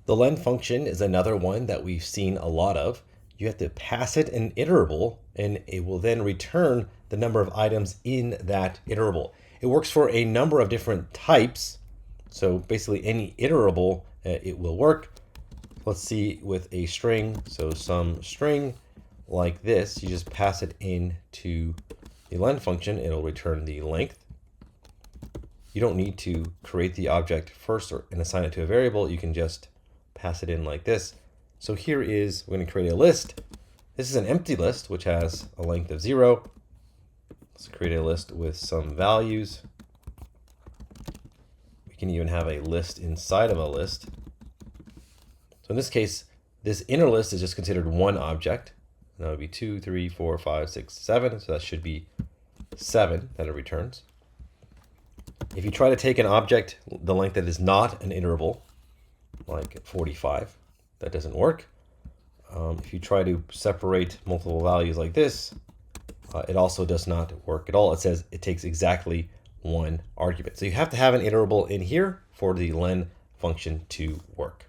The len function is another one that we've seen a lot of. You have to pass it an iterable, and it will then return the number of items in that iterable. It works for a number of different types. So basically any iterable, it will work. Let's see with a string. So some string like this, you just pass it into the len function, it'll return the length. You don't need to create the object first and assign it to a variable. You can just pass it in like this. So here is, we're going to create a list. This is an empty list, which has a length of 0. Let's create a list with some values. We can even have a list inside of a list. So in this case, this inner list is just considered one object. And that would be 2, 3, 4, 5, 6, 7. So that should be 7 that it returns. If you try to take an object, the length that is not an iterable, like 45, that doesn't work. If you try to separate multiple values like this, it also does not work at all. It says it takes exactly one argument. So you have to have an iterable in here for the len function to work.